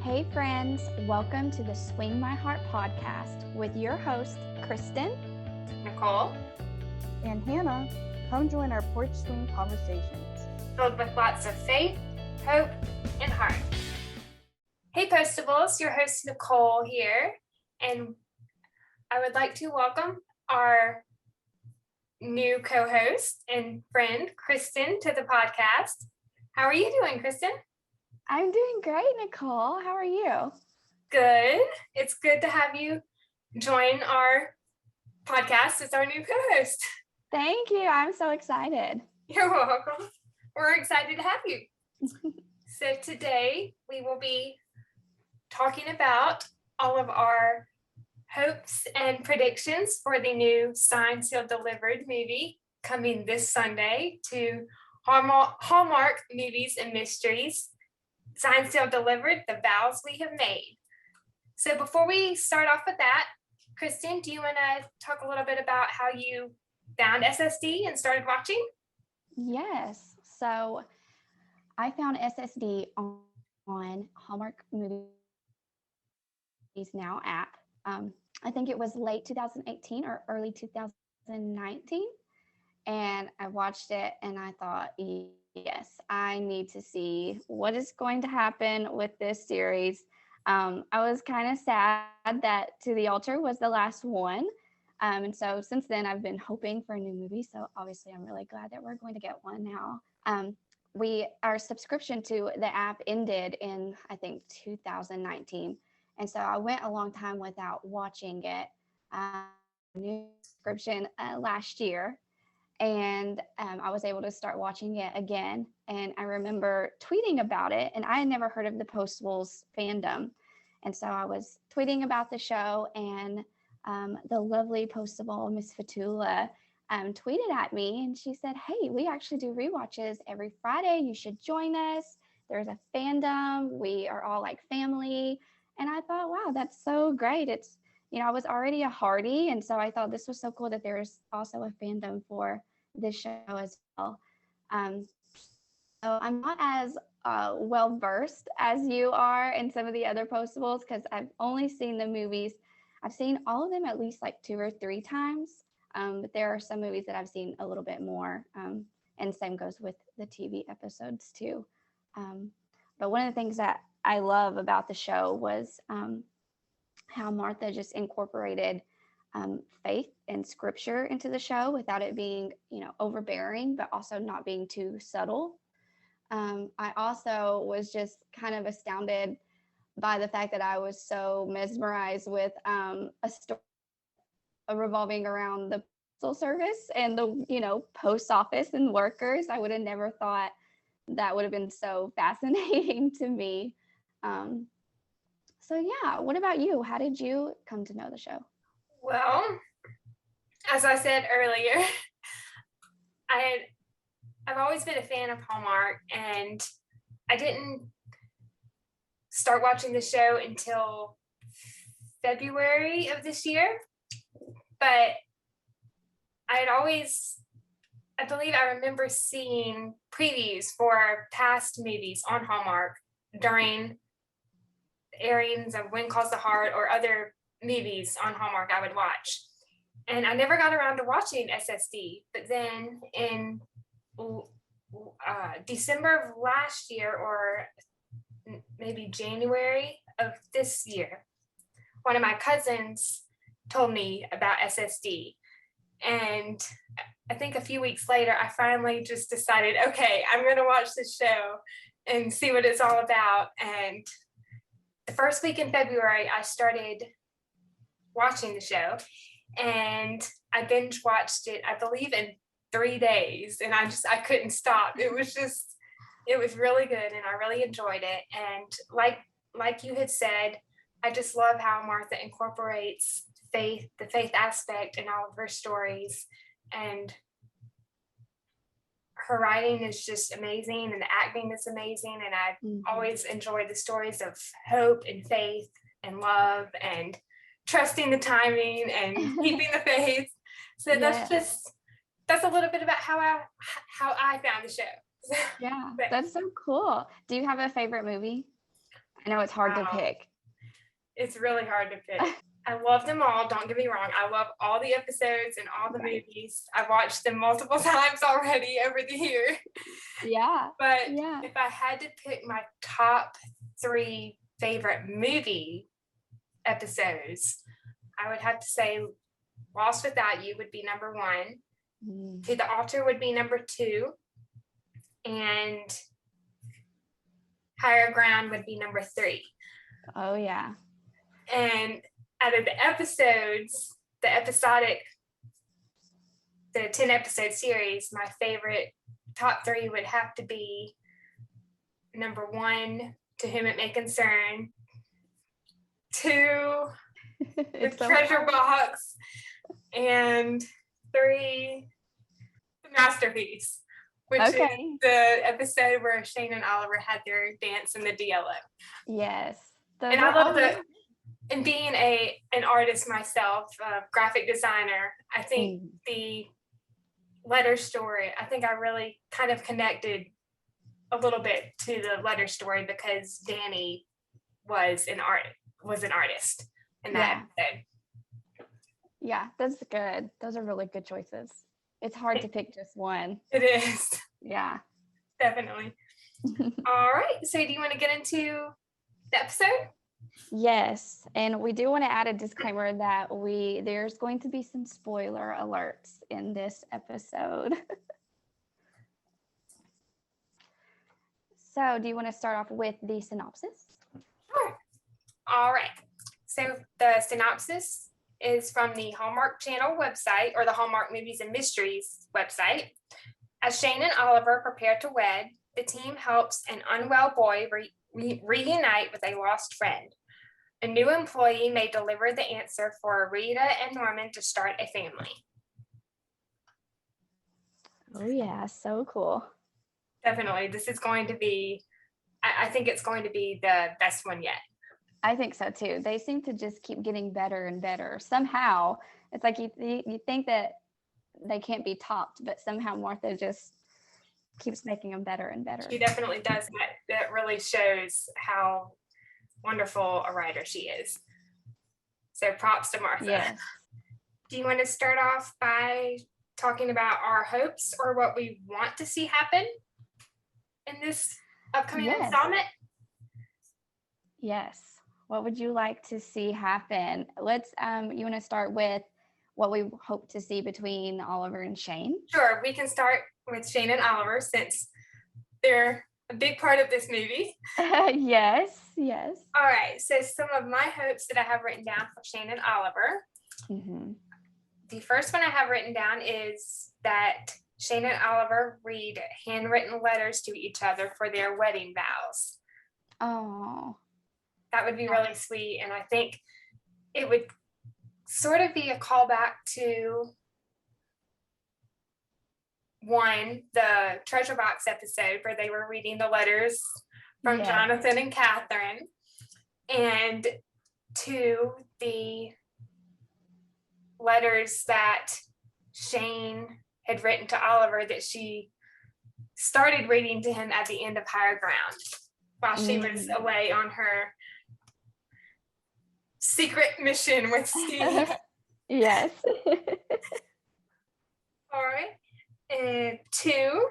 Hey friends, welcome to the Swing My Heart podcast with your host, Kristen, Nicole, and Hannah. Come join our porch swing conversations. filled with lots of faith, hope, and heart. Hey Postables, your host Nicole here, and I would like to welcome our new co-host and friend, Kristen, to the podcast. How are you doing, Kristen? I'm doing great, Nicole. How are you? Good. It's good to have you join our podcast as our new co-host. Thank you. I'm so excited. You're welcome. We're excited to have you. So today we will be talking about all of our hopes and predictions for the new Signed, Sealed, Delivered movie coming this Sunday to Hallmark Movies and Mysteries. Signed, Sealed, Delivered, The Vows We Have Made. So before we start off with that, Kristen, do you want to talk a little bit about how you found SSD and started watching? Yes. So I found SSD on Hallmark Movies Now app. I think it was late 2018 or early 2019. And I watched it and I thought, yes, I need to see what is going to happen with this series. I was kind of sad that To the Altar was the last one. And so since then, I've been hoping for a new movie. So obviously, I'm really glad that we're going to get one now. Our subscription to the app ended in, I think, 2019. And so I went a long time without watching it. New subscription last year. And I was able to start watching it again. And I remember tweeting about it, and I had never heard of the Postables fandom. And so I was tweeting about the show, and the lovely Postable, Miss Fatula, tweeted at me, and she said, hey, we actually do rewatches every Friday. You should join us. There's a fandom. We are all like family. And I thought, wow, that's so great. It's, I was already a Hardy, and so I thought this was so cool that there's also a fandom for this show as well. So I'm not as well versed as you are in some of the other Postables because I've only seen the movies. I've seen all of them at least like 2 or 3 times, but there are some movies that I've seen a little bit more, and same goes with the TV episodes too. But one of the things that I love about the show was how Martha just incorporated faith and scripture into the show without it being, overbearing, but also not being too subtle. I also was just kind of astounded by the fact that I was so mesmerized with a story revolving around the postal service and the, post office and workers. I would have never thought that would have been so fascinating to me. So yeah, what about you? How did you come to know the show? Well, as I said earlier, I've always been a fan of Hallmark, and I didn't start watching the show until February of this year. But I believe I remember seeing previews for past movies on Hallmark during airings of When Calls the Heart or other movies on Hallmark I would watch. And I never got around to watching SSD. But then in December of last year, or maybe January of this year, one of my cousins told me about SSD. And I think a few weeks later, I finally just decided, okay, I'm going to watch this show and see what it's all about. And the first week in February, I started watching the show, and I binge watched it, I believe, in 3 days, and I couldn't stop. It was really good, and I really enjoyed it. And like you had said, I just love how Martha incorporates the faith aspect in all of her stories, and her writing is just amazing, and the acting is amazing. And I always enjoy the stories of hope and faith and love and trusting the timing and keeping the faith. So that's a little bit about how I found the show. Yeah, that's so cool. Do you have a favorite movie? I know it's hard to Wow. pick. It's really hard to pick. I love them all. Don't get me wrong. I love all the episodes and all the movies. I've watched them multiple times already over the year. Yeah. But Yeah. if I had to pick my top 3 favorite movie episodes, I would have to say Lost Without You would be number 1. To the Altar would be number 2. And Higher Ground would be number 3. Oh, yeah. And out of the episodes, the 10 episode series, my favorite top 3 would have to be number 1, To Whom It May Concern, 2, The Treasure Box, and 3, The Masterpiece, which is the episode where Shane and Oliver had their dance in the DLO. Yes. And I love and being an artist myself, a graphic designer, I think the letter story, I think I really kind of connected a little bit to the letter story because Danny was an artist in that episode. Yeah, that's good. Those are really good choices. It's hard to pick just one. It is. Yeah. Definitely. All right. So do you want to get into the episode? Yes, and we do want to add a disclaimer that there's going to be some spoiler alerts in this episode. So, do you want to start off with the synopsis? Sure. All right. So the synopsis is from the Hallmark Channel website, or the Hallmark Movies and Mysteries website. As Shane and Oliver prepare to wed, the team helps an unwell boy reunite with a lost friend. A new employee may deliver the answer for Rita and Norman to start a family. Oh yeah, so cool. Definitely. This is going to be, I think it's going to be the best one yet. I think so too. They seem to just keep getting better and better. Somehow, it's like you think that they can't be topped, but somehow Martha just keeps making them better and better. She definitely does. That really shows how wonderful a writer she is. So props to Martha. Yes. Do you want to start off by talking about our hopes or what we want to see happen in this upcoming installment? Yes. What would you like to see happen? Let's you want to start with what we hope to see between Oliver and Shane? Sure, we can start with Shane and Oliver since they're a big part of this movie. Yes. All right, so some of my hopes that I have written down for Shane and Oliver. Mm-hmm. The first one I have written down is that Shane and Oliver read handwritten letters to each other for their wedding vows. Oh. That would be really sweet, and I think it would sort of be a callback to the Treasure Box episode where they were reading the letters from Jonathan and Catherine, and to the letters that Shane had written to Oliver that she started reading to him at the end of Higher Ground while she was away on her secret mission with Steve. Yes. All right. And 2,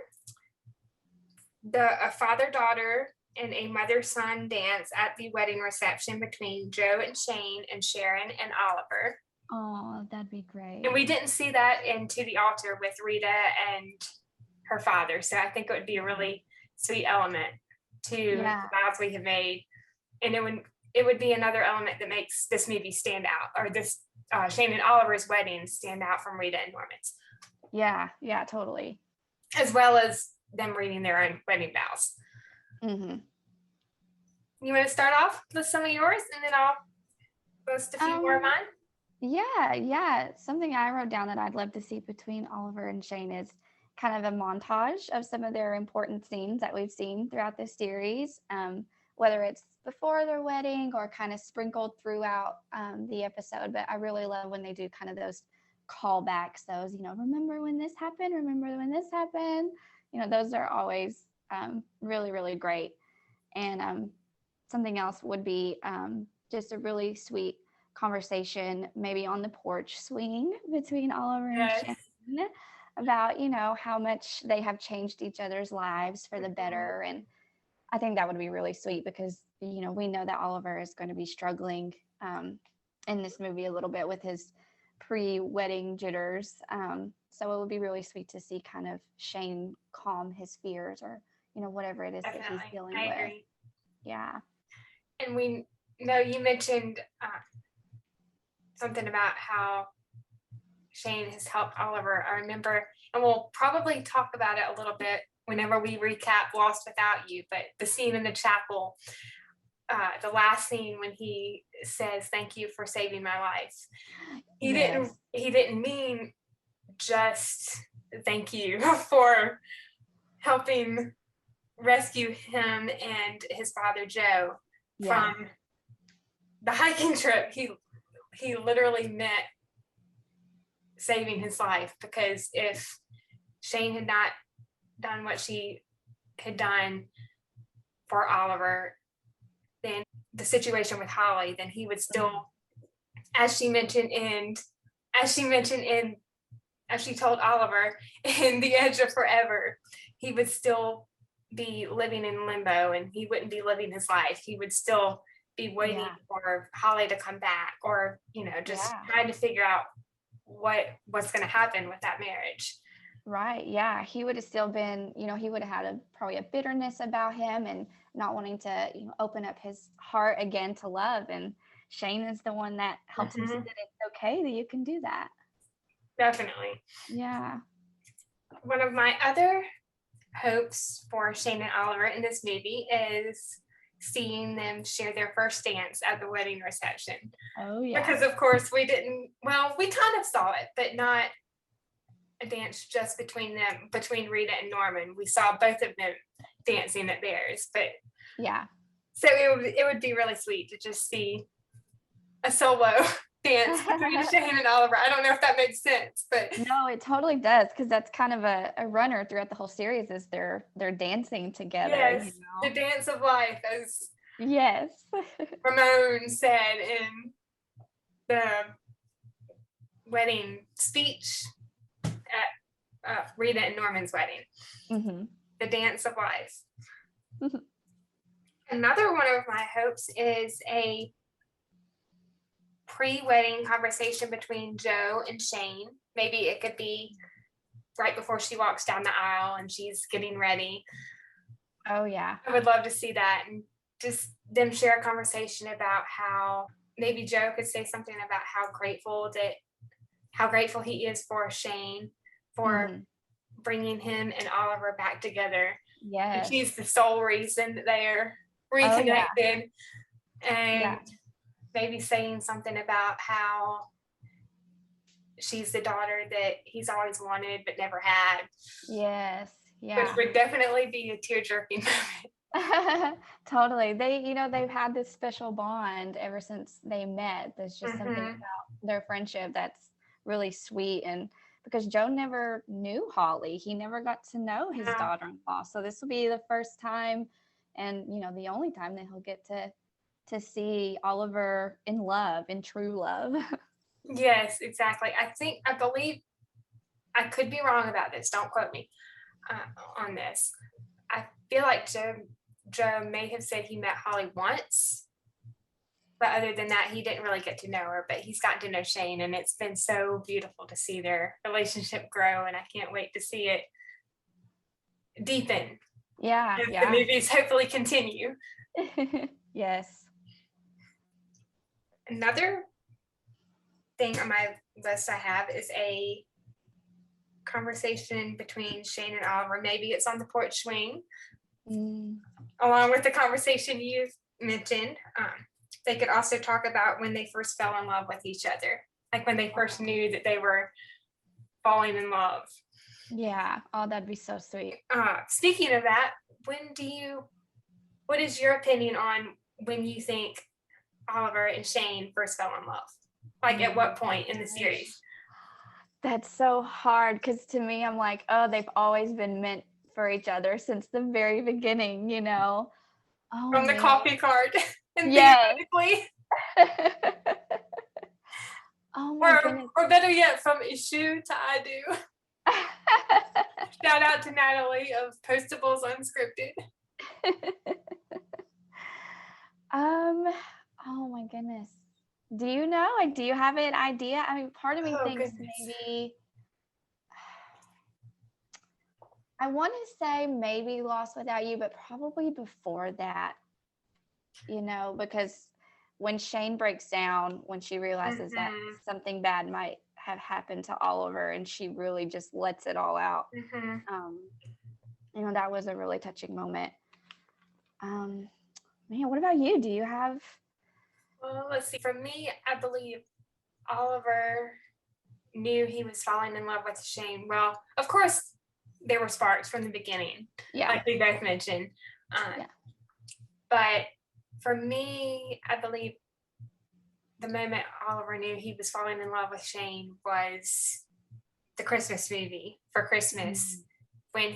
a father-daughter and a mother-son dance at the wedding reception between Joe and Shane and Sharon and Oliver. Oh, that'd be great. And we didn't see that in To the Altar with Rita and her father. So I think it would be a really sweet element to the Vows We Have Made. And it would be another element that makes this movie stand out, or this Shane and Oliver's wedding stand out from Rita and Norman's. Yeah, totally. As well as them reading their own wedding vows. Mm-hmm. You want to start off with some of yours, and then I'll post a few more of mine? Yeah. Something I wrote down that I'd love to see between Oliver and Shane is kind of a montage of some of their important scenes that we've seen throughout this series, whether it's before their wedding or kind of sprinkled throughout the episode. But I really love when they do kind of those callbacks, those, remember when this happened? Those are always really, really great. And something else would be just a really sweet conversation, maybe on the porch swing between Oliver and Yes. Shane, about, how much they have changed each other's lives for the Mhm. better. And I think that would be really sweet because, we know that Oliver is going to be struggling in this movie a little bit with his pre-wedding jitters. So it would be really sweet to see kind of Shane calm his fears, or, whatever it is that he's Definitely. dealing I with. agree. Yeah. And we know you mentioned something about how Shane has helped Oliver. I remember, and we'll probably talk about it a little bit whenever we recap Lost Without You, but the scene in the chapel, the last scene when he says, "Thank you for saving my life." He didn't mean just thank you for helping rescue him and his father Joe from the hiking trip. He literally meant saving his life, because if Shane had not done what she had done for Oliver, then the situation with Holly, then he would still, as she told Oliver in The Edge of Forever, he would still be living in limbo, and he wouldn't be living his life. He would still be waiting for Holly to come back, or just trying to figure out what's going to happen with that marriage. Right. Yeah. He would have still been, he would have had probably a bitterness about him and not wanting to, open up his heart again to love. And Shane is the one that helps him see that it's okay that you can do that. Definitely. Yeah. One of my other hopes for Shane and Oliver in this movie is seeing them share their first dance at the wedding reception. Oh, yeah. Because, of course, we kind of saw it, but not a dance just between Rita and Norman. We saw both of them dancing at theirs, but yeah. So it would be really sweet to just see a solo dance between Shane and Oliver. I don't know if that makes sense, but no, it totally does, because that's kind of a runner throughout the whole series, is they're dancing together. Yes, the dance of life, as yes, Ramon said in the wedding speech at Rita and Norman's wedding. Mm-hmm. The dance of life. Mm-hmm. Another one of my hopes is a pre-wedding conversation between Joe and Shane. Maybe it could be right before she walks down the aisle and she's getting ready. Oh, yeah. I would love to see that, and just them share a conversation about how maybe Joe could say something about how grateful he is for Shane for bringing him and Oliver back together. Yes. And she's the sole reason that they're reconnected. And maybe saying something about how she's the daughter that he's always wanted but never had. Yes. Yeah. Which would definitely be a tear-jerking moment. Totally. They've had this special bond ever since they met. There's just something about their friendship that's really sweet. And because Joe never knew Holly, he never got to know his daughter-in-law. So this will be the first time, and the only time that he'll get to see Oliver in love, in true love. Yes, exactly. I believe, I could be wrong about this, don't quote me on this. I feel like Joe may have said he met Holly once, but other than that, he didn't really get to know her. But he's gotten to know Shane, and it's been so beautiful to see their relationship grow, and I can't wait to see it deepen. Yeah. As the movies hopefully continue. Yes. Another thing on my list I have is a conversation between Shane and Oliver. Maybe it's on the porch swing, along with the conversation you've mentioned. They could also talk about when they first fell in love with each other, like when they first knew that they were falling in love. Yeah. Oh, that'd be so sweet. Speaking of that, what is your opinion on when you think Oliver and Shane first fell in love? Like at what point in the series? That's so hard, because to me, I'm like, oh, they've always been meant for each other since the very beginning, Oh, from the man. coffee cart. And Yes. theoretically, Oh my goodness. or better yet, from issue to I do. Shout out to Natalie of Postables Unscripted. Oh my goodness. Do you know? Like, do you have an idea? I mean, part of me thinks Goodness. maybe I want to say maybe Lost Without You, but probably before that, because when Shane breaks down, when she realizes that something bad might have happened to Oliver and she really just lets it all out. That was a really touching moment. Man, what about you? Do you have? Well, let's see. For me, I believe Oliver knew he was falling in love with Shane. Well, of course, there were sparks from the beginning, like we both mentioned. But for me, I believe the moment Oliver knew he was falling in love with Shane was the Christmas movie for Christmas, when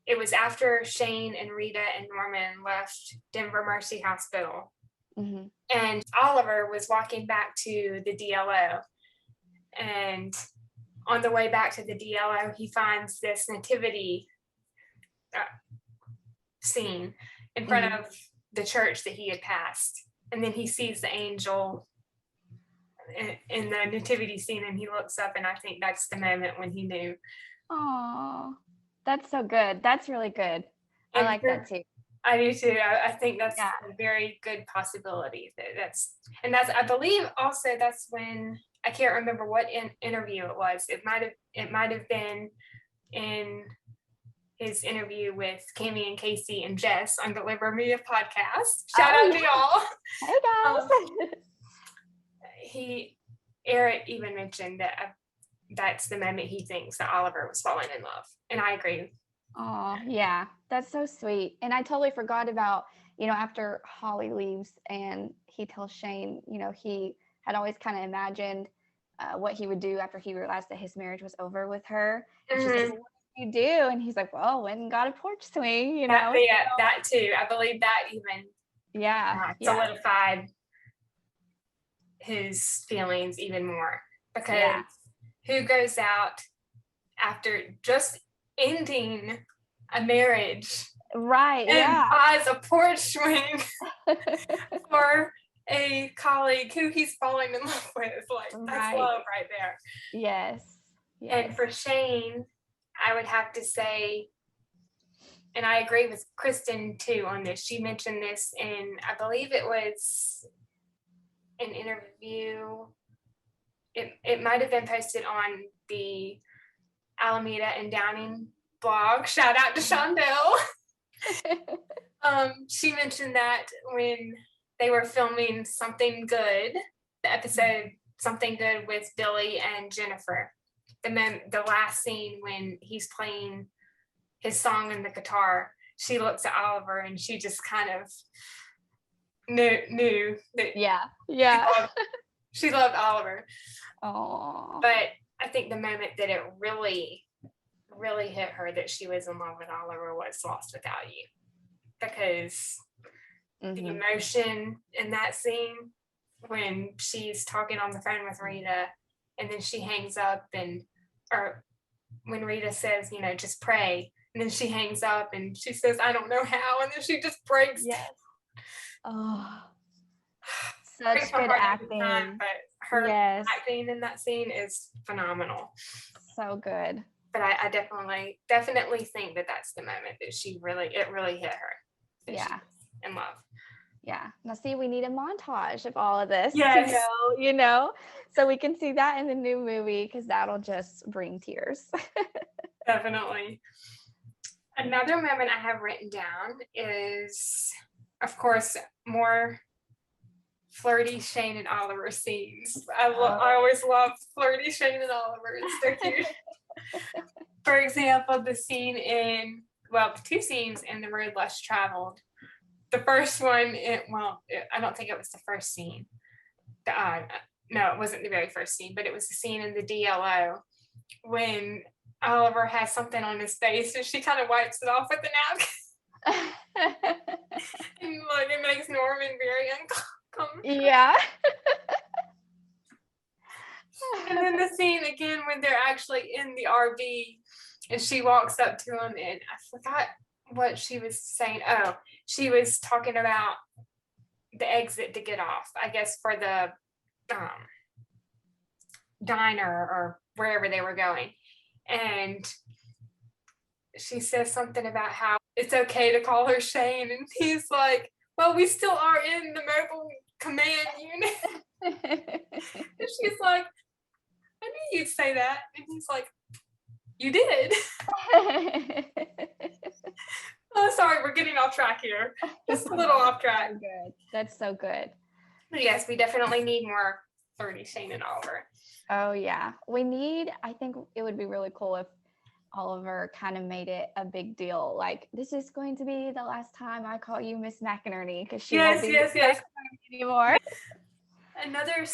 it was after Shane and Rita and Norman left Denver Mercy Hospital. And Oliver was walking back to the DLO. And on the way back to the DLO, he finds this nativity scene in front of the church that he had passed. And then he sees the angel in the nativity scene, and he looks up, and I think that's the moment when he knew. Oh, that's so good. That's really good. I like that too. I do too. I think that's a very good possibility. I believe also that's when, I can't remember what interview it was. It might have been in his interview with Cammie and Casey and Jess on the Liberal Media podcast. Shout out to y'all. Hey guys. Eric even mentioned that that's the moment he thinks that Oliver was falling in love, and I agree. Oh yeah, that's so sweet. And I totally forgot about, after Holly leaves and he tells Shane, he had always kind of imagined what he would do after he realized that his marriage was over with her. And she's like, well, what did you do? And he's like, well, went and got a porch swing, That too. I believe that even solidified his feelings even more, because who goes out after just ending a marriage, right, and buys a porch swing for a colleague who he's falling in love with? That's love right there. Yes. And for Shane, I would have to say, and I agree with Kristen too on this, she mentioned this in, I believe it was an interview, it might have been posted on the Alameda and Downing blog. Shout out to Shondell. She mentioned that when they were filming Something Good, the episode Something Good with Billy and Jennifer, the last scene when he's playing his song in the guitar, she looks at Oliver and she just kind of knew that she loved Oliver. Oh, but I think the moment that it really hit her that she was in love with Oliver was Lost Without You, because the emotion in that scene when she's talking on the phone with Rita, and then she hangs up, or when Rita says, just pray, and then she hangs up and she says, I don't know how, and then she just breaks. Yes. Oh, such good acting. But her acting in that scene is phenomenal. So good. But I definitely think that that's the moment that it really hit her. That she was in love. Yeah. Now see, we need a montage of all of this. Yes. So we can see that in the new movie, because that'll just bring tears. Definitely. Another moment I have written down is, of course, more flirty Shane and Oliver scenes. I always love flirty Shane and Oliver. It's so cute. For example, the scene two scenes in The Road Less Traveled. The first one, I don't think it was the first scene. No, it wasn't the very first scene, but it was the scene in the DLO when Oliver has something on his face and she kind of wipes it off with the napkin. And like it makes Norman very uncomfortable. Yeah. And then the scene again when they're actually in the RV and she walks up to him and I forgot what she was saying. Oh, she was talking about the exit to get off, I guess, for the diner or wherever they were going. And she says something about how it's okay to call her Shane. And he's like, well, we still are in the mobile command unit. And she's like, I knew you'd say that. And he's like, you did. Oh, sorry, we're getting off track here. Just a little off track. So good. That's so good. But yes, we definitely need more 30 Shane and Oliver. Oh yeah. I think it would be really cool if Oliver kind of made it a big deal. Like, this is going to be the last time I call you Miss McInerney because she won't be Miss McInerney anymore. Another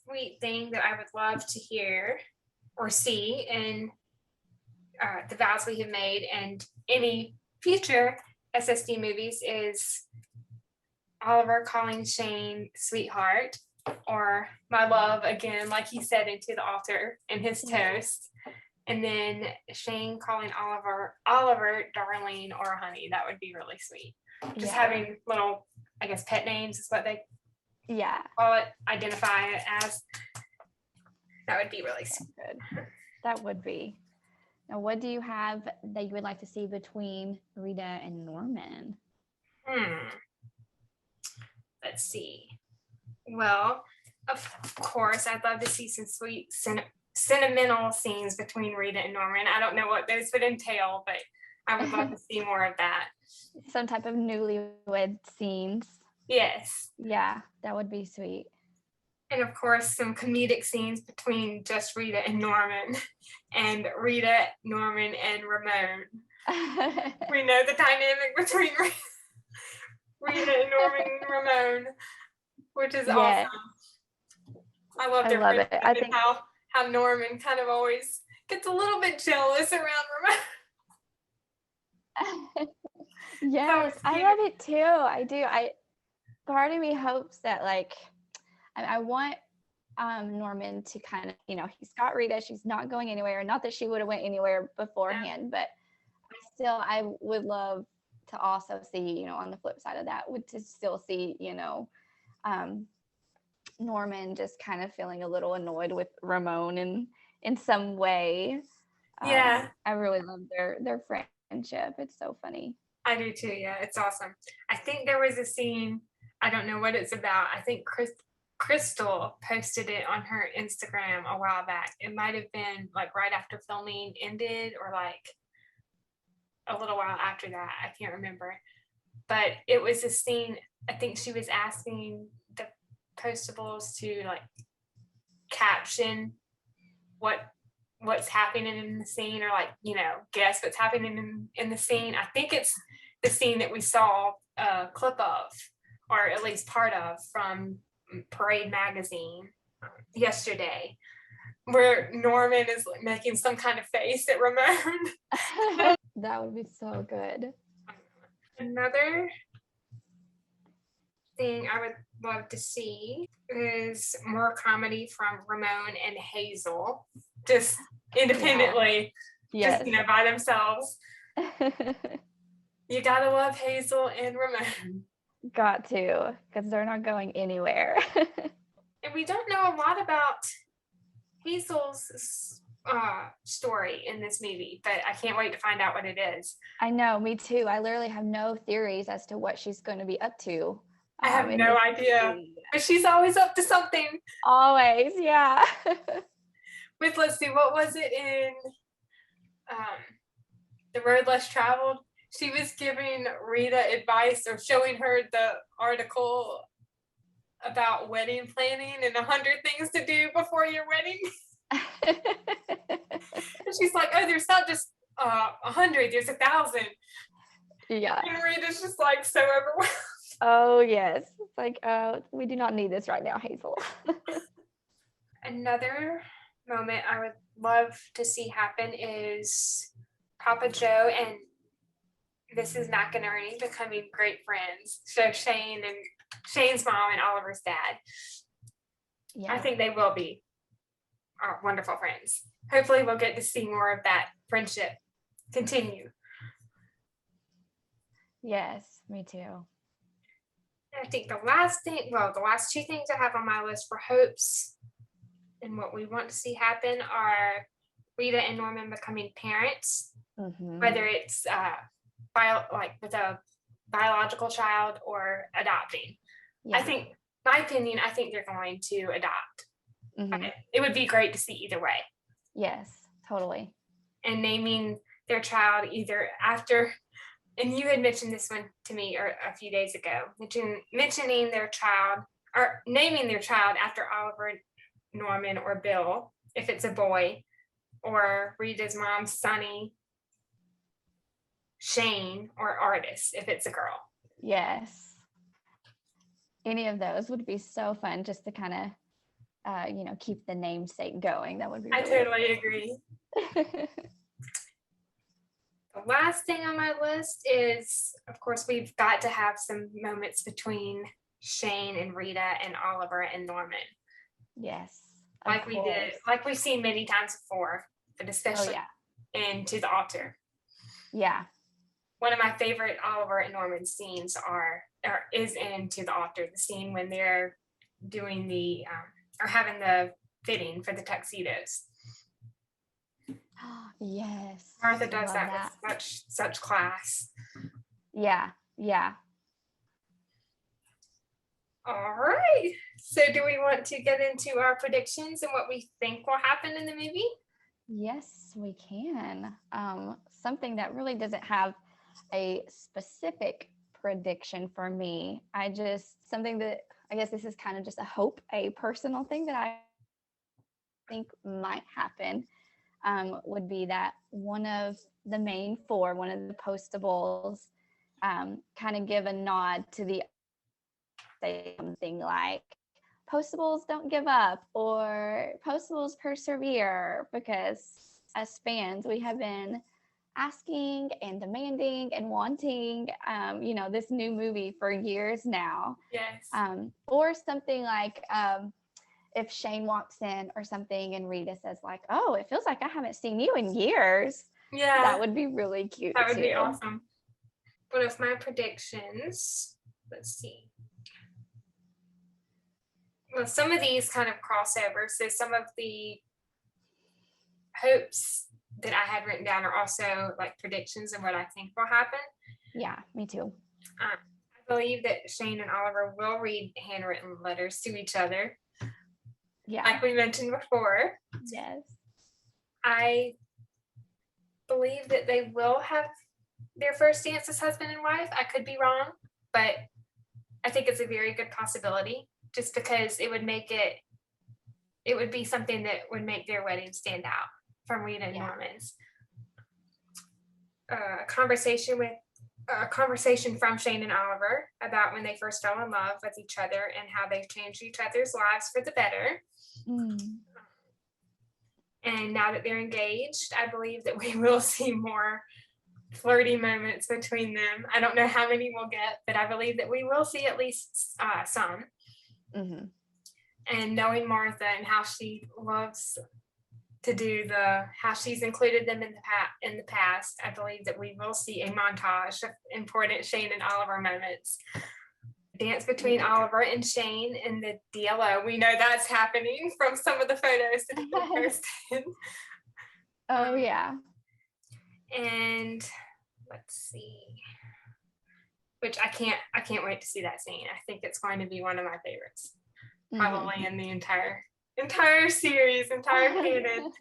sweet thing that I would love to hear or see in the Vows We Have Made and any future SSD movies is Oliver calling Shane sweetheart or my love again, like he said into the altar in his toast. And then Shane calling Oliver darling or honey. That would be really sweet. Just having little, I guess, pet names is what they call it, identify it as. That would be really sweet. Good. That would be. Now, what do you have that you would like to see between Rita and Norman? Let's see. Well, of course, I'd love to see some sweet sentimental scenes between Rita and Norman. I don't know what those would entail, but I would love to see more of that. Some type of newlywed scenes. Yes. Yeah, that would be sweet. And of course, some comedic scenes between just Rita and Norman, and Rita, Norman, and Ramon. We know the dynamic between Rita and Norman and Ramon, which is awesome. I love their friendship and how Norman kind of always gets a little bit jealous around Ramon. Yes, I love it too. I do. Part of me hopes that I want Norman to kind of, he's got Rita, she's not going anywhere. Not that she would have went anywhere beforehand, but I would love to also see, on the flip side of that, to still see, Norman just kind of feeling a little annoyed with Ramon in some way. I really love their friendship. It's so funny. I do too. Yeah, it's awesome. I think there was a scene, I don't know what it's about. I think Crystal posted it on her Instagram a while back. It might have been like right after filming ended or like a little while after that. I can't remember. But it was a scene, I think she was asking the postables to like caption what's happening in the scene or like, guess what's happening in the scene. I think it's the scene that we saw a clip of, or at least part of, from Parade magazine yesterday, where Norman is making some kind of face at Ramon. That would be so good. Another thing I would love to see is more comedy from Ramon and Hazel, just independently, just by themselves. You gotta love Hazel and Ramon. Got to, because they're not going anywhere. And we don't know a lot about Hazel's story in this movie, but I can't wait to find out what it is. I know, me too. I literally have no theories as to what she's going to be up to. I have no idea, but she's always up to something. Always, yeah. Let's see, what was it in The Road Less Traveled? She was giving Rita advice or showing her the article about wedding planning and 100 things to do before your wedding. And she's like, oh, there's not just 100, there's 1,000. Yeah. And Rita's just like so overwhelmed. Oh, yes. It's like, we do not need this right now, Hazel. Another moment I would love to see happen is Papa Joe and this is macaroni becoming great friends. So Shane's mom and Oliver's dad. Yeah. I think they will be wonderful friends. Hopefully we'll get to see more of that friendship continue. Yes, me too. I think the last two things I have on my list for hopes and what we want to see happen are Rita and Norman becoming parents, whether it's with a biological child or adopting. Yeah. I think, my opinion, I think they're going to adopt. It would be great to see either way. Yes, totally. And naming their child either after, and you had mentioned this one to me a few days ago, mentioning their child or naming their child after Oliver, Norman, or Bill, if it's a boy, or Rita's mom, Sunny, Shane, or Artis, if it's a girl. Yes. Any of those would be so fun just to kind of, keep the namesake going. That would be really I totally agree. The last thing on my list is, of course, we've got to have some moments between Shane and Rita and Oliver and Norman. Yes. Like we've seen many times before, but especially in To the Altar. Yeah. One of my favorite Oliver and Norman scenes is in To the Altar, the scene when they're doing the or having the fitting for the tuxedos. Yes. Martha does that with such class. Yeah. All right. So do we want to get into our predictions and what we think will happen in the movie? Yes, we can. Something that really doesn't have a specific prediction for me. Something that I guess this is kind of just a personal thing that I think might happen. Would be that one of the main four, one of the postables, kind of give a nod to the say something like postables don't give up or postables persevere, because as fans we have been asking and demanding and wanting this new movie for years now. Yes. Or something like if Shane walks in or something and Rita says like, oh, it feels like I haven't seen you in years. Yeah. That would be really cute. That would be awesome. One of my predictions, let's see. Well, some of these kind of crossovers. So some of the hopes that I had written down are also like predictions of what I think will happen. Yeah, me too. I believe that Shane and Oliver will read handwritten letters to each other. Yeah. Like we mentioned before. Yes. I believe that they will have their first dance as husband and wife. I could be wrong, but I think it's a very good possibility, just because it would be something that would make their wedding stand out from Rita and Norman's. A conversation from Shane and Oliver about when they first fell in love with each other and how they've changed each other's lives for the better. And now that they're engaged, I believe that we will see more flirty moments between them. I don't know how many we'll get, but I believe that we will see at least some. And knowing Martha and how she loves to do how she's included them in the past, I believe that we will see a montage of important Shane and Oliver moments. Dance between Oliver and Shane in the DLO. We know that's happening from some of the photos that we posted. Oh yeah. And let's see. Which I can't wait to see that scene. I think it's going to be one of my favorites. Probably in the entire series, entire canon.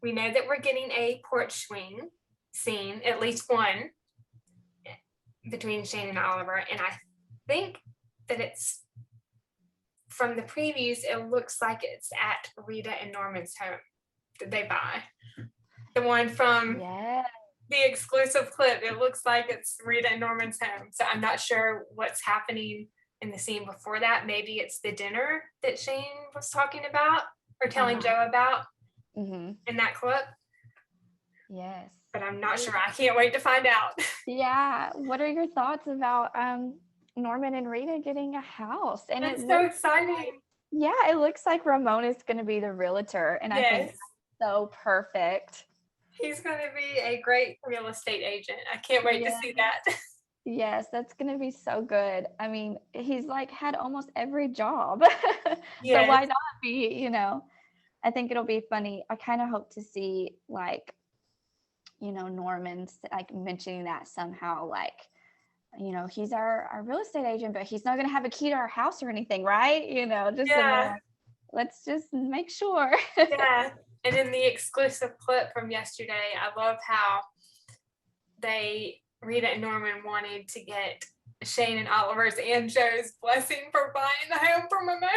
We know that we're getting a porch swing scene, at least one, between Shane and Oliver. And I think that it's from the previews, it looks like it's at Rita and Norman's home that they buy. The one from the exclusive clip, it looks like it's Rita and Norman's home. So I'm not sure what's happening in the scene before that. Maybe it's the dinner that Shane was talking about or telling Joe about in that clip. Yes. but I'm not sure. I can't wait to find out. Yeah. What are your thoughts about Norman and Rita getting a house? And It's it so looks exciting. it looks like Ramon is going to be the realtor, and I think Yes. that's so perfect. He's going to be a great real estate agent. I can't wait to see that. Yes, that's going to be so good. I mean, he's like had almost every job. So Yes. why not be, I think it'll be funny. I kind of hope to see like, Norman's like mentioning that somehow, like, he's our real estate agent, but he's not going to have a key to our house or anything, right? Just Yeah. let's just make sure. Yeah. And in the exclusive clip from yesterday, I love how Rita and Norman wanted to get Shane and Oliver's and Joe's blessing for buying the home from Ramon.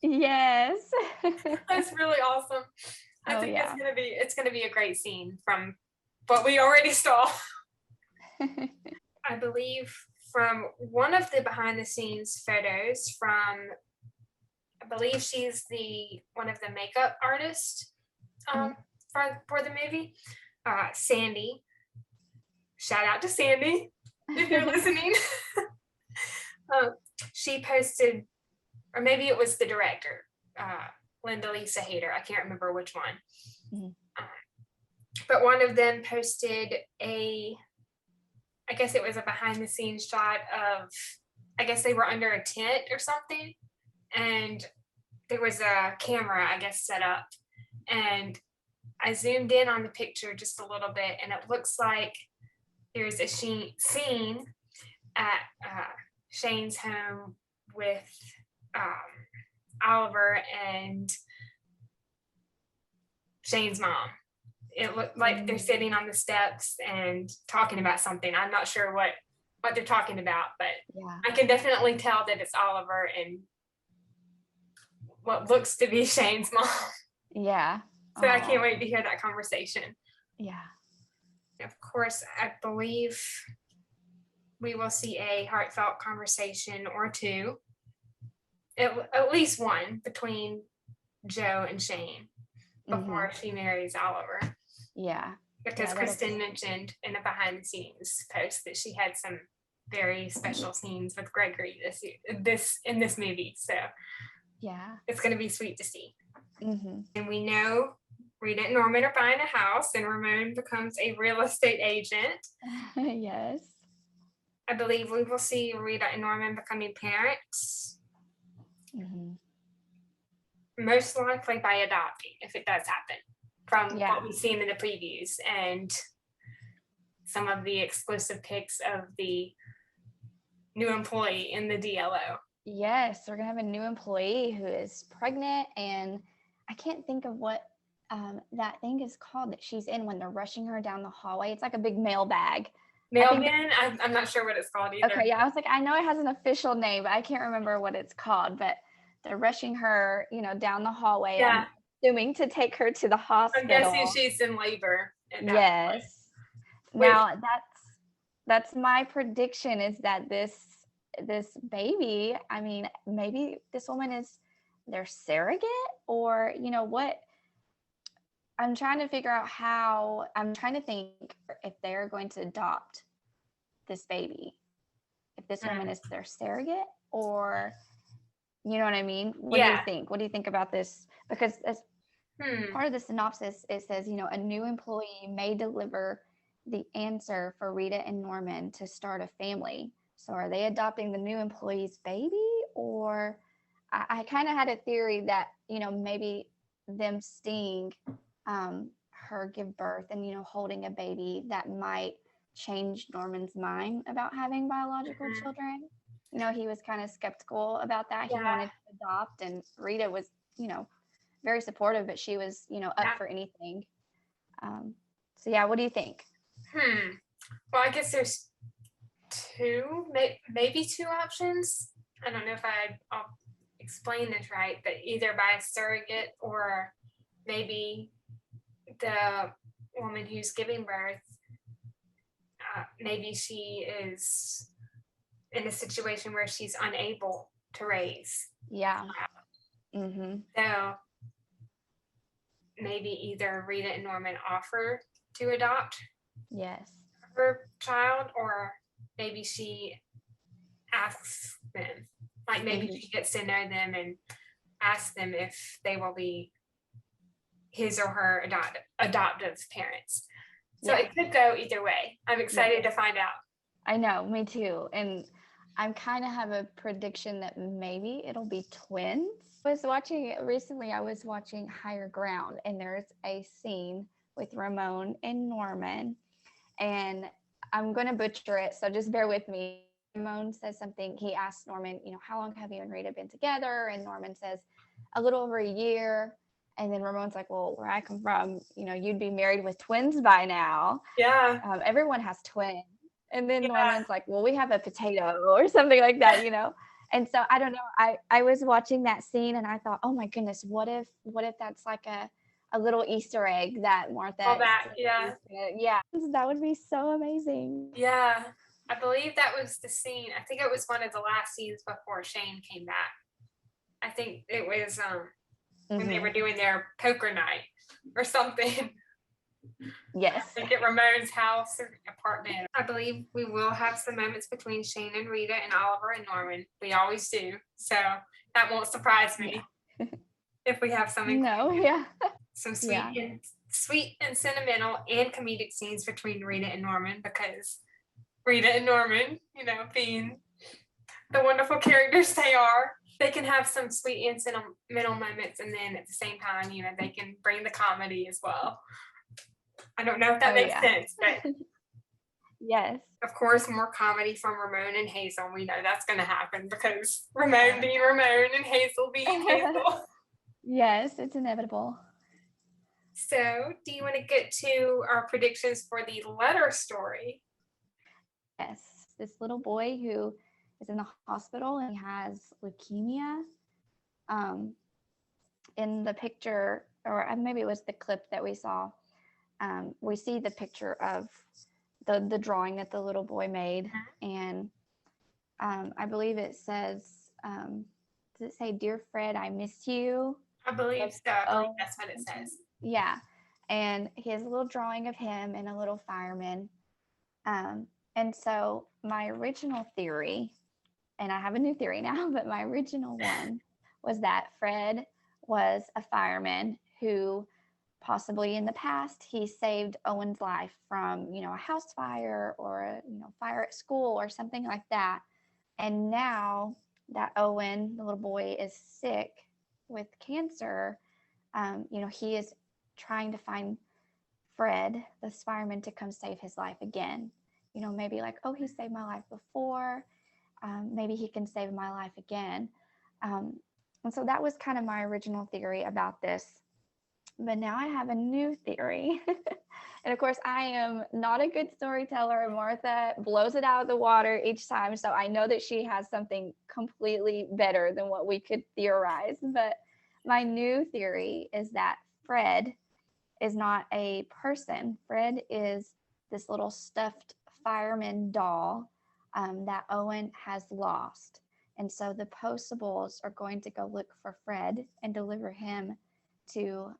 Yes. That's really awesome. I think yeah. it's gonna be a great scene from what we already saw. I believe from one of the behind the scenes photos from, I believe she's one of the makeup artists for the movie, Sandy. Shout out to Sandy if you're listening. She posted, or maybe it was the director, Linda Lisa Hayter. I can't remember which one. But one of them posted I guess it was a behind the scenes shot of, I guess they were under a tent or something. And there was a camera, I guess, set up. And I zoomed in on the picture just a little bit, and it looks like there's a scene at Shane's home with Oliver and Shane's mom. It looked like they're sitting on the steps and talking about something. I'm not sure what they're talking about, but I can definitely tell that it's Oliver and what looks to be Shane's mom. Yeah. So I can't wait to hear that conversation. Yeah. Of course, I believe we will see a heartfelt conversation or two, at least one, between Joe and Shane before she marries Oliver. Yeah. Because Kristen mentioned in a behind the scenes post that she had some very special scenes with Gregory in this movie. So yeah, it's going to be sweet to see. And we know Rita and Norman are buying a house, and Ramon becomes a real estate agent. Yes. I believe we will see Rita and Norman becoming parents. Most likely by adopting, if it does happen, from what we've seen in the previews and some of the exclusive pics of the new employee in the DLO. Yes, we're going to have a new employee who is pregnant, and I can't think of what that thing is called that she's in when they're rushing her down the hallway. It's like a big mail bag. Mail bin? I'm not sure what it's called either. Okay, yeah, I was like, I know it has an official name, but I can't remember what it's called. But they're rushing her, down the hallway. Yeah. I'm assuming to take her to the hospital. I'm guessing she's in labor. Yes. Now that's my prediction, is that this baby, I mean, maybe this woman is their surrogate, or what. I'm trying to figure out I'm trying to think if they're going to adopt this baby, if this woman is their surrogate, or you know what I mean? What do you think? What do you think about this? Because as part of the synopsis, it says, a new employee may deliver the answer for Rita and Norman to start a family. So are they adopting the new employee's baby? Or I kind of had a theory that, maybe them seeing her give birth and, holding a baby, that might change Norman's mind about having biological children. He was kind of skeptical about that. He wanted to adopt, and Rita was, very supportive, but she was, up for anything. So yeah, what do you think? Well, I guess there's maybe two options. I don't know if I'll explain this right, but either by a surrogate, or maybe the woman who's giving birth, maybe she is in a situation where she's unable to raise. Yeah. So maybe either Rita and Norman offer to adopt Yes. her child, or maybe she asks them. Like maybe she gets to know them and asks them if they will be his or her adoptive parents. So it could go either way. I'm excited to find out. I know, me too. And I'm kind of have a prediction that maybe it'll be twins. I was watching Higher Ground, and there's a scene with Ramon and Norman, and I'm going to butcher it, so just bear with me. Ramon says something. He asks Norman, how long have you and Rita been together? And Norman says, a little over a year. And then Ramon's like, well, where I come from, you'd be married with twins by now. Yeah. Everyone has twins. And then Norman's like, well, we have a potato or something like that, And so I don't know. I was watching that scene and I thought, oh my goodness, what if that's like a little Easter egg that Martha. All that, yeah. Yeah. That would be so amazing. Yeah. I believe that was the scene. I think it was one of the last scenes before Shane came back. I think it was when they were doing their poker night or something. Yes. I think at Ramon's house or apartment. I believe we will have some moments between Shane and Rita and Oliver and Norman. We always do. So that won't surprise me if we have something. No, yeah. Some sweet and sentimental and comedic scenes between Rita and Norman, because Rita and Norman, being the wonderful characters they are, they can have some sweet and sentimental moments, and then at the same time, they can bring the comedy as well. I don't know if that makes sense, but yes. Of course, more comedy from Ramon and Hazel. We know that's going to happen because Ramon being Ramon and Hazel being Hazel. Yes, it's inevitable. So, do you want to get to our predictions for the letter story? Yes, this little boy who is in the hospital and he has leukemia. In the picture, or maybe it was the clip that we saw, we see the picture of the drawing that the little boy made, and I believe it says, does it say, "Dear Fred, I miss you"? I believe so. I believe that's what it says. Yeah, and he has a little drawing of him and a little fireman. And so my original theory, and I have a new theory now, but my original one was that Fred was a fireman who possibly in the past he saved Owen's life from, a house fire or a, fire at school or something like that. And now that Owen, the little boy, is sick with cancer, he is trying to find Fred, this fireman, to come save his life again. Maybe like, oh, he saved my life before. Maybe he can save my life again. And so that was kind of my original theory about this. But now I have a new theory. And of course, I am not a good storyteller. Martha blows it out of the water each time. So I know that she has something completely better than what we could theorize. But my new theory is that Fred is not a person. Fred is this little stuffed fireman doll that Owen has lost. And so the Postables are going to go look for Fred and deliver him to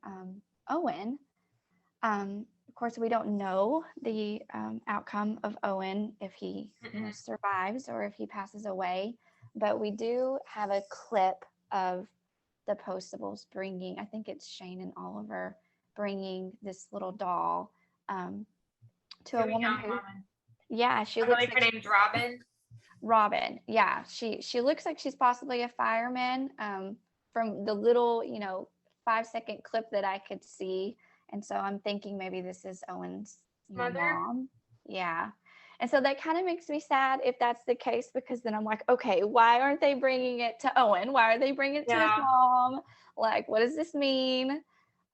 Owen. Of course, we don't know the outcome of Owen, if he survives or if he passes away, but we do have a clip of the Postables bringing, I think it's Shane and Oliver, bringing this little doll to a woman who, she looks like, her name's Robin. Robin, yeah, she looks like she's possibly a fireman from the little 5-second clip that I could see. And so I'm thinking maybe this is Owen's mom. Yeah. And so that kind of makes me sad if that's the case, because then I'm like, okay, why aren't they bringing it to Owen? Why are they bringing it to his mom? Like, what does this mean?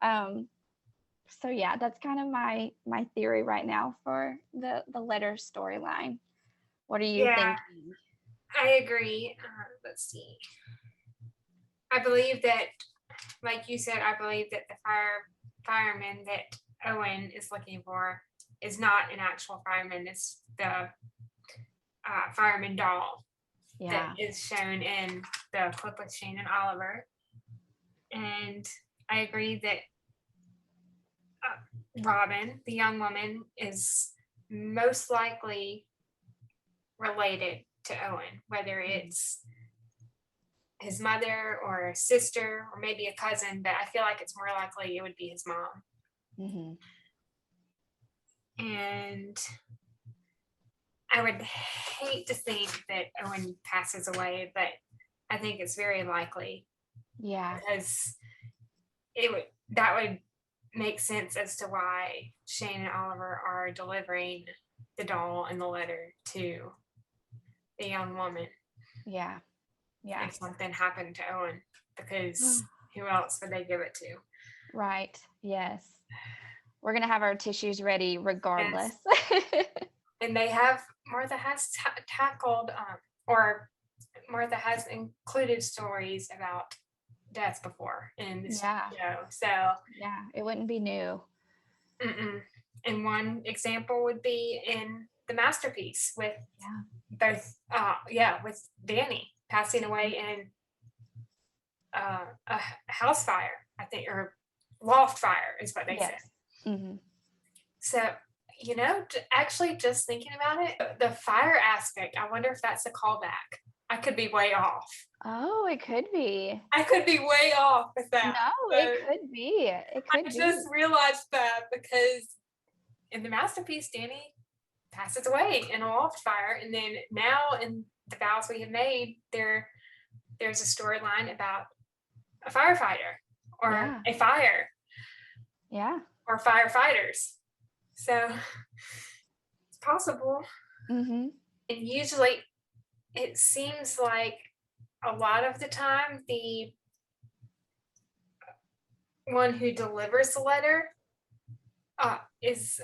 So yeah, that's kind of my theory right now for the letter storyline. What are you thinking? I agree. Let's see. I believe that, like you said, I believe that the fireman that Owen is looking for is not an actual fireman. It's the fireman doll that is shown in the clip with Shane and Oliver. And I agree that Robin, the young woman, is most likely related to Owen, whether it's his mother or a sister or maybe a cousin, but I feel like it's more likely it would be his mom. And I would hate to think that Owen passes away, but I think it's very likely. Yeah. Because that would make sense as to why Shane and Oliver are delivering the doll and the letter to the young woman. Yeah. Yeah. If something happened to Owen, because who else would they give it to? Right. Yes. We're going to have our tissues ready regardless. Yes. And Martha has tackled, or Martha has included stories about death before in this show. So yeah, it wouldn't be new. And one example would be in The Masterpiece with both, with Danny passing away in a house fire, I think, or loft fire is what they said. So, actually just thinking about it, the fire aspect, I wonder if that's a callback. I could be way off. Oh, it could be. I could be way off with that. No, it could be. I just realized that because in The Masterpiece, Danny passes away in a loft fire. And then now in The Vows We Have Made, there's a storyline about a firefighter or a fire. Yeah. Or firefighters. So it's possible. And usually it seems like a lot of the time the one who delivers the letter is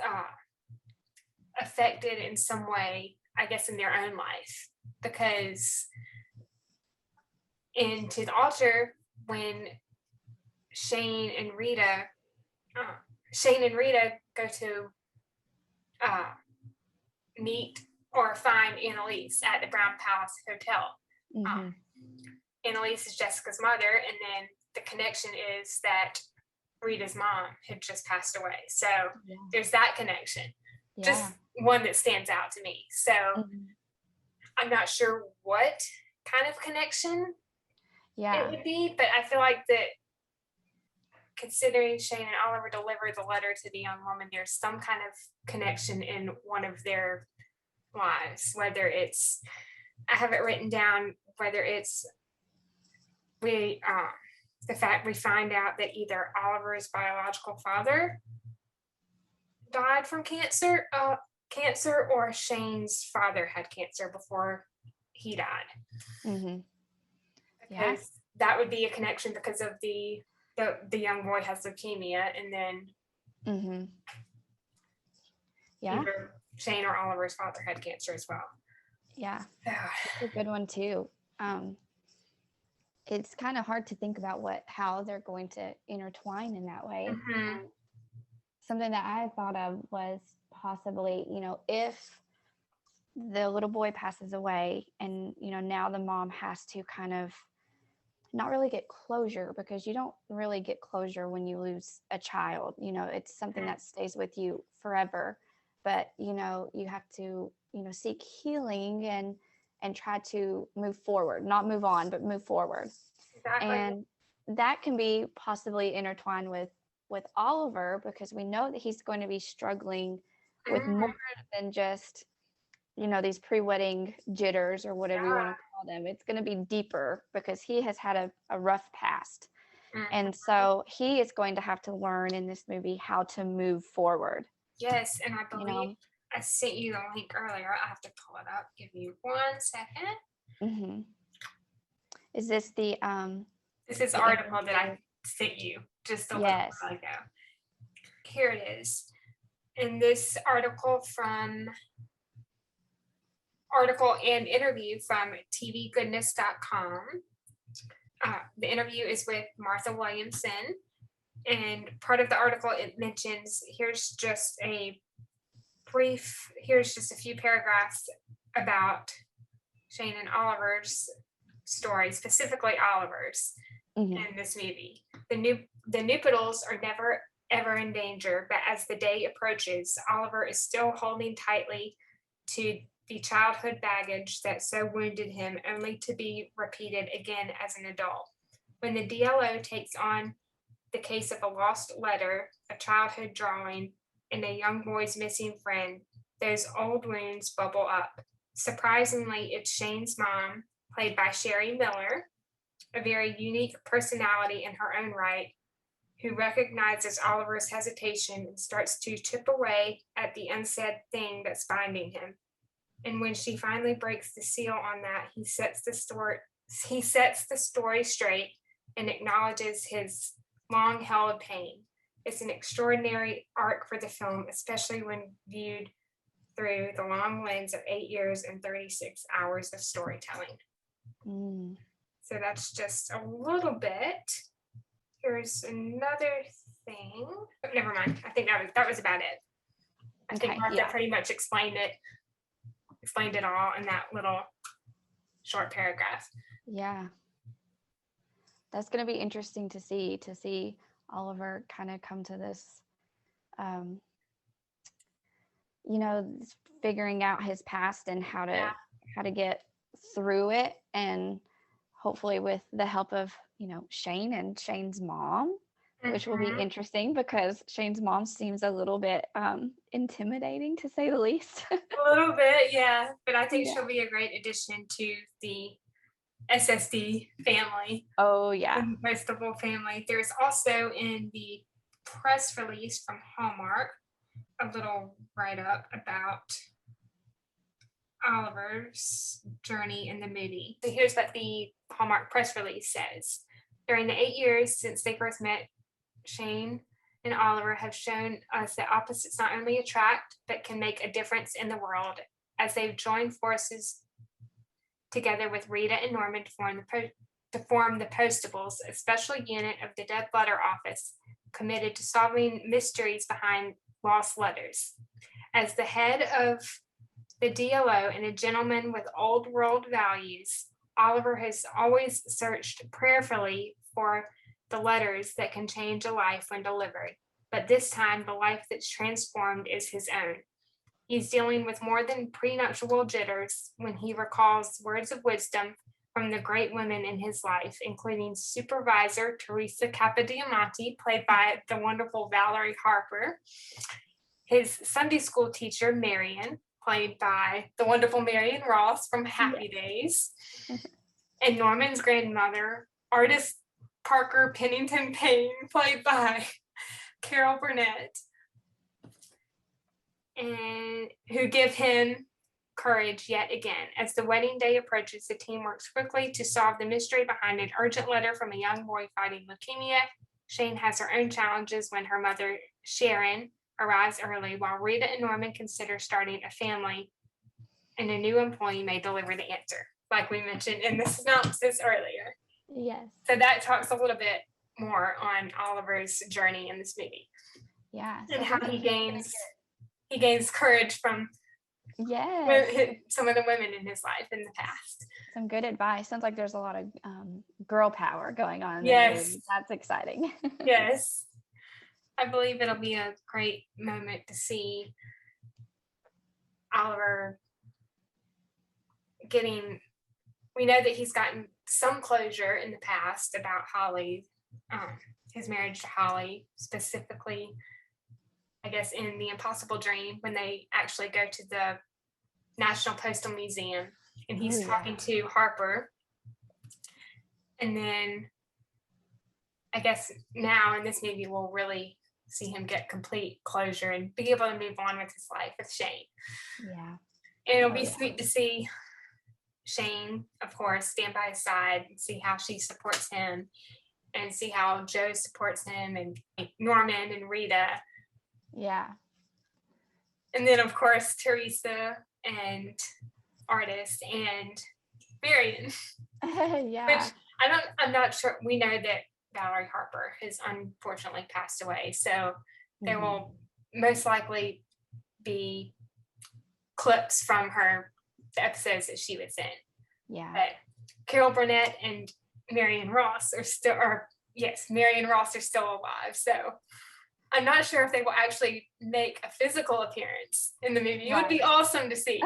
affected in some way, I guess, in their own life. Because in To the Altar, when Shane and Rita go to meet or find Annalise at the Brown Palace Hotel. Annalise is Jessica's mother, and then the connection is that Rita's mom had just passed away. So there's that connection. Just one that stands out to me. So I'm not sure what kind of connection it would be, but I feel like that considering Shane and Oliver delivered the letter to the young woman, there's some kind of connection in one of their lives, whether it's, I have it written down, whether it's the fact we find out that either Oliver's biological father died from cancer, or Shane's father had cancer before he died. Because that would be a connection because of the young boy has leukemia, and then either Shane or Oliver's father had cancer as well. Yeah, that's a good one too. It's kind of hard to think about how they're going to intertwine in that way. Something that I thought of was possibly, if the little boy passes away and, now the mom has to kind of not really get closure, because you don't really get closure when you lose a child. It's something that stays with you forever. But, you have to, seek healing and try to move forward, not move on, but move forward. Exactly. And that can be possibly intertwined with Oliver, because we know that he's going to be struggling with more than just, these pre-wedding jitters or whatever you want to call them. It's going to be deeper because he has had a rough past. And so he is going to have to learn in this movie how to move forward. Yes, and I believe I sent you the link earlier. I have to pull it up. Give me 1 second. Is this the this is the article that I sent you just a little while ago. Here it is. In this article and interview from tvgoodness.com. The interview is with Martha Williamson, and part of the article, it mentions, here's just a few paragraphs about Shane and Oliver's story, specifically Oliver's, in this movie. The Nupitals are never ever in danger, but as the day approaches, Oliver is still holding tightly to the childhood baggage that so wounded him, only to be repeated again as an adult. When the DLO takes on the case of a lost letter, a childhood drawing, and a young boy's missing friend, those old wounds bubble up. Surprisingly, it's Shane's mom, played by Sherry Miller, a very unique personality in her own right, who recognizes Oliver's hesitation and starts to chip away at the unsaid thing that's binding him. And when she finally breaks the seal on that, he sets the story straight and acknowledges his long-held pain. It's an extraordinary arc for the film, especially when viewed through the long lens of 8 years and 36 hours of storytelling. So that's just a little bit. Here's another thing. Oh, never mind. I think that was about it. I think Martha pretty much explained it all in that little short paragraph. Yeah. That's going to be interesting to see Oliver kind of come to this, figuring out his past and how to get through it, and hopefully with the help of, Shane and Shane's mom, which will be interesting because Shane's mom seems a little bit intimidating, to say the least. A little bit, yeah. But I think she'll be a great addition to the SSD family. Oh, yeah. The Festival family. There's also in the press release from Hallmark a little write-up about Oliver's journey in the movie. So here's what the Hallmark press release says. During the 8 years since they first met, Shane and Oliver have shown us that opposites not only attract, but can make a difference in the world, as they've joined forces together with Rita and Norman to form the Postables, a special unit of the Dead Letter Office committed to solving mysteries behind lost letters. As the head of the DLO and a gentleman with old world values, Oliver has always searched prayerfully for the letters that can change a life when delivered. But this time, the life that's transformed is his own. He's dealing with more than prenuptial jitters when he recalls words of wisdom from the great women in his life, including Supervisor Teresa Capodiamante, played by the wonderful Valerie Harper, his Sunday school teacher, Marion, played by the wonderful Marion Ross from Happy Days, and Norman's grandmother, artist Parker Pennington Payne, played by Carol Burnett, and who give him courage yet again. As the wedding day approaches, the team works quickly to solve the mystery behind an urgent letter from a young boy fighting leukemia. Shane has her own challenges when her mother, Sharon, arrives early, while Rita and Norman consider starting a family, and a new employee may deliver the answer, like we mentioned in the synopsis earlier. Yes. So that talks a little bit more on Oliver's journey in this movie. Yeah. And how he gains courage from some of the women in his life in the past. Some good advice. Sounds like there's a lot of girl power going on. Yes. That's exciting. Yes. I believe it'll be a great moment to see Oliver we know that he's gotten some closure in the past about Holly, his marriage to Holly, specifically, I guess, in The Impossible Dream, when they actually go to the National Postal Museum and he's talking to Harper. And then I guess now in this movie, we'll really see him get complete closure and be able to move on with his life with Shane. Yeah. And it'll be sweet to see Shane, of course, stand by his side and see how she supports him and see how Joe supports him and Norman and Rita. Yeah. And then, of course, Teresa and Artist and Marion. Yeah. Which I'm not sure. We know that Valerie Harper has unfortunately passed away. So there will most likely be clips from the episodes that she was in. Yeah. But Carol Burnett and Marion Ross are still alive. So I'm not sure if they will actually make a physical appearance in the movie. It would be awesome to see.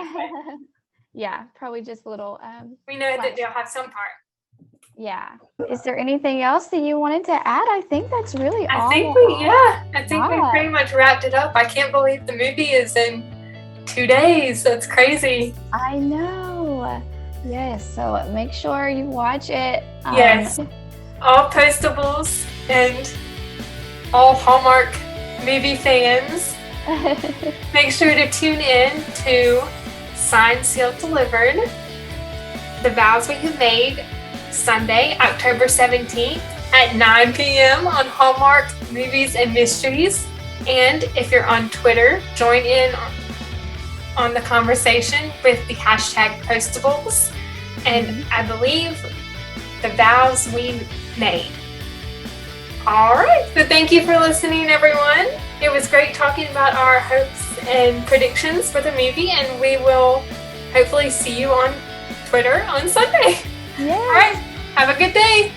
Yeah, probably just a little. We know that they'll have some part. Yeah. Is there anything else that you wanted to add? I think that's really all. I think we pretty much wrapped it up. I can't believe the movie is in 2 days. That's crazy. I know. Yes. So make sure you watch it. Yes. All Postables and all Hallmark movie fans, make sure to tune in to Signed, Sealed, Delivered, The Vows We Have Made, Sunday, October 17th at 9 p.m. on Hallmark Movies and Mysteries. And if you're on Twitter, join in on the conversation with the hashtag Postables. And I believe The Vows We Made. All right, so thank you for listening, everyone. It was great talking about our hopes and predictions for the movie, and we will hopefully see you on Twitter on Sunday. Yeah. All right, have a good day.